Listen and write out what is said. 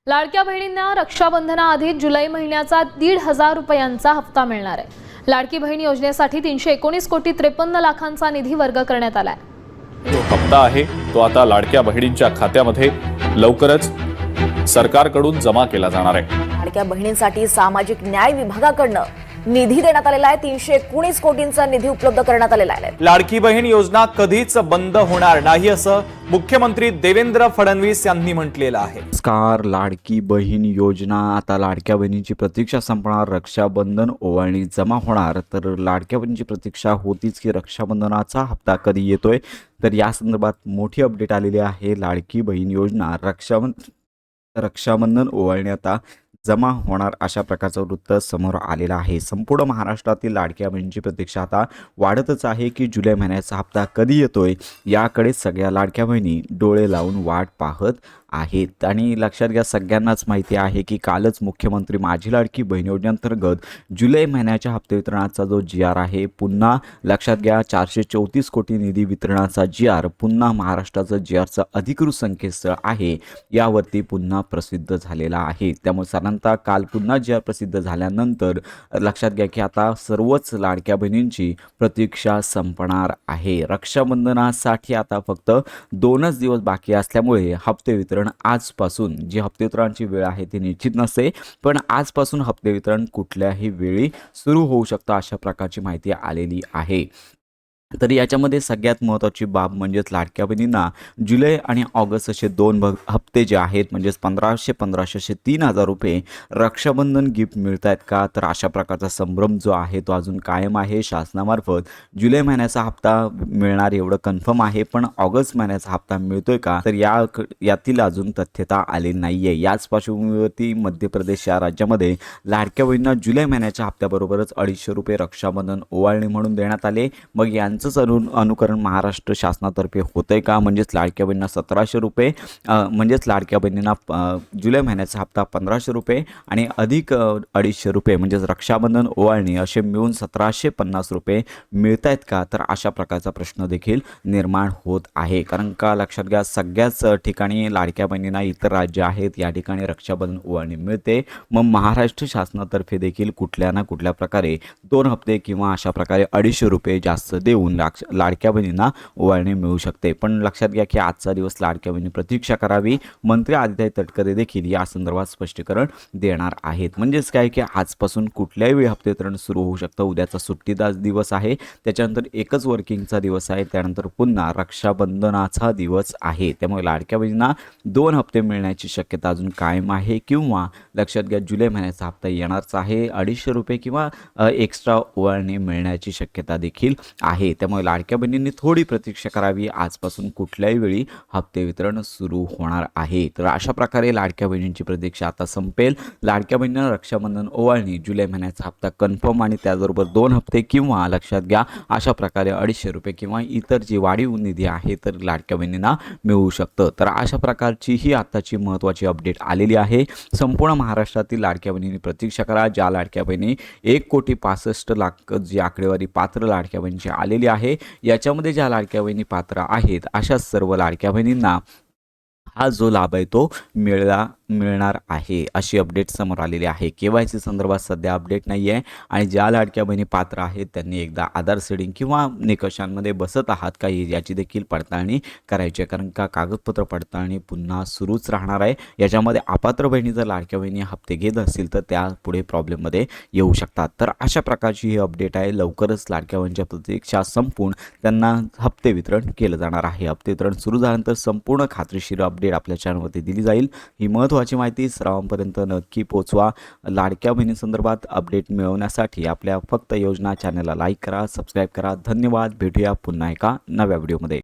लाडक्या बहिणींना रक्षाबंधनाआधी जुलै महिन्याचा 1,500 रुपयांचा हप्ता मिळणार आहे। लाडकी बहीण योजनेसाठी 319 कोटी 53 लाखांचा निधी वर्ग करण्यात आलाय। जो हप्ता आहे तो आता लाडक्या बहिणींच्या खात्यामध्ये लवकरच सरकारकडून जमा केला जाणार आहे। लाडक्या बहिणींसाठी सामाजिक न्याय विभागाकडून निधी देण्यात आलेला आहे। 319 कोटींचा निधी उपलब्ध करण्यात आलेला आहे। लाडकी बहीण योजना कधीच बंद होणार नाही असं मुख्यमंत्री देवेंद्र फडणवीस यांनी म्हटलेलं आहे। नमस्कार, लाडकी बहीण योजना आता लाडक्या बहिणीची प्रतीक्षा संपणार, रक्षाबंधन ओवाळणी जमा होणार। तर लाडक्या बहिणीची प्रतीक्षा होतीच की रक्षाबंधनाचा हप्ता कधी येतोय, तर या संदर्भात मोठी अपडेट आलेली आहे। लाडकी बहीण योजना रक्षाबंधन ओवाळणी आता जमा होणार अशा प्रकारचं वृत्त समोर आलेलं आहे। संपूर्ण महाराष्ट्रातील लाडक्या बहिणींची प्रतीक्षा आता वाढतच आहे की जुलै महिन्याचा हप्ता कधी येतोय याकडे सगळ्या लाडक्या बहिणी डोळे लावून वाट पाहत आहेत। आणि लक्षात घ्या, सगळ्यांनाच माहिती आहे की कालच मुख्यमंत्री माझी लाडकी बहीण योजनेअंतर्गत जुलै महिन्याच्या हप्ते वितरणाचा जो GR आहे, पुन्हा लक्षात घ्या 434 कोटी निधी वितरणाचा GR पुन्हा महाराष्ट्राचं GRचं अधिकृत संकेतस्थळ आहे यावरती पुन्हा प्रसिद्ध झालेला आहे। त्यामुळे साधारणतः काल पुन्हा GR प्रसिद्ध झाल्यानंतर लक्षात घ्या की आता सर्वच लाडक्या बहिणींची प्रतीक्षा संपणार आहे। रक्षाबंधनासाठी आता फक्त 2च दिवस बाकी असल्यामुळे हप्ते वितरण आजपासून, जी हप्ते वितरणाची वेळ आहे ती निश्चित नसते, पण आजपासून हप्ते वितरण कुठल्याही वेळी सुरू होऊ शकतं अशा प्रकारची माहिती आलेली आहे। तर याच्यामध्ये सगळ्यात महत्त्वाची बाब म्हणजेच लाडक्या बहिणींना जुलै आणि ऑगस्ट असे 2 हप्ते जे आहेत म्हणजेच 1500 असे 3,000 रुपये रक्षाबंधन गिफ्ट मिळत आहेत का, तर अशा प्रकारचा संभ्रम जो आहे तो अजून कायम आहे। शासनामार्फत जुलै महिन्याचा हप्ता मिळणार एवढं कन्फर्म आहे, पण ऑगस्ट महिन्याचा हप्ता मिळतोय का, तर यातील अजून तथ्यता आली नाही आहे। याच पार्श्वभूमीवरती मध्य प्रदेश या राज्यामध्ये लाडक्या बहिणींना जुलै महिन्याच्या हप्त्याबरोबरच 250 रुपये रक्षाबंधन ओवाळणी म्हणून देण्यात आले। मग यांचंच अनुकरण महाराष्ट्र शासनातर्फे होतंय का, म्हणजेच लाडक्या बहिणींना 1700 रुपये, म्हणजेच लाडक्या बहिणींना जुलै महिन्याचा हप्ता 1500 रुपये आणि अधिक 250 रुपये म्हणजेच रक्षाबंधन ओवाळणी असे मिळून 1750 रुपये मिळत आहेत का, तर अशा प्रकारचा प्रश्न देखील निर्माण होत आहे। कारण का लक्षात घ्या, सगळ्याच ठिकाणी लाडक्या बहिणींना इतर राज्य आहेत या ठिकाणी रक्षाबंधन ओवाळणी मिळते, मग महाराष्ट्र शासनातर्फे देखील कुठल्या ना कुठल्या प्रकारे 2 हप्ते किंवा अशा प्रकारे 250 रुपये जास्त देऊन लाडक्या बहिणींना ओवाळणी मिळू शकते। पण लक्षात घ्या की आजचा दिवस लाडक्या बहिणी प्रतीक्षा करावी। मंत्री आदित्य तटकरे देखील या संदर्भात स्पष्टीकरण देणार आहेत। म्हणजेच काय की आजपासून कुठल्याही वेळी हप्ते वितरण सुरू होऊ शकतं। उद्याचा सुट्टीचा दिवस आहे, त्याच्यानंतर एकच वर्किंगचा दिवस आहे, त्यानंतर पुन्हा रक्षाबंधनाचा दिवस आहे। त्यामुळे लाडक्या बहिणींना 2 हप्ते मिळण्याची शक्यता अजून कायम आहे, किंवा लक्षात घ्या जुलै महिन्याचा हप्ता येणारच आहे। 250 रुपये किंवा एक्स्ट्रा ओवाळणी मिळण्याची शक्यता देखील आहे। त्यामुळे लाडक्या बहिणींनी थोडी प्रतीक्षा करावी, आजपासून कुठल्याही वेळी हप्ते वितरण सुरू होणार आहे। तर अशा प्रकारे लाडक्या बहिणींची प्रतीक्षा आता संपेल। लाडक्या बहिणींना रक्षाबंधन ओवाळणी जुलै महिन्याचा हप्ता कन्फर्म आणि त्याचबरोबर 2 हप्ते किंवा लक्षात घ्या अशा प्रकारे 250 रुपये किंवा इतर जी वाढीव निधी आहे तर लाडक्या बहिणींना मिळू शकतं। तर अशा प्रकारची ही आताची महत्त्वाची अपडेट आलेली आहे। संपूर्ण महाराष्ट्रातील लाडक्या बहिणींनी प्रतीक्षा करा। ज्या लाडक्या बहिणी 1,65,00,000 जी आकडेवारी पात्र लाडक्या बहिणींची आलेली आहे, याच्यामध्ये ज्या लाडक्या बहिणी पात्र आहेत अशा सर्व लाडक्या बहिणींना हा जो लाभ आहे तो मिळणार आहे अशी अपडेट समोर आलेली आहे। KYC संदर्भात सध्या अपडेट नाही आहे, आणि ज्या लाडक्या बहिणी पात्र आहेत त्यांनी एकदा आधार सेडिंग किंवा निकषांमध्ये बसत आहात का याची देखील पडताळणी करायची आहे। कारण का कागदपत्र पडताळणी पुन्हा सुरूच राहणार आहे। याच्यामध्ये अपात्र बहिणी जर लाडक्या बहिणी हप्ते घेत असतील तर त्या पुढे प्रॉब्लेममध्ये येऊ शकतात। तर अशा प्रकारची ही अपडेट आहे। लवकरच लाडक्या बहिणीच्या प्रतीक्षा संपून त्यांना हप्ते वितरण केलं जाणार आहे। हप्ते वितरण सुरू झाल्यानंतर संपूर्ण खात्रीशीर अपडेट आपल्या चॅनलवरती दिली जाईल। ही महत्त्वाची माहिती सर्वांपर्यंत नक्की पोहोचवा। लाडक्या बहिणींसंदर्भात अपडेट मिळवण्यासाठी आपल्या फक्त योजना चॅनलला लाईक करा, सबस्क्राईब करा। धन्यवाद। भेटूया पुन्हा एका नव्या व्हिडिओमध्ये।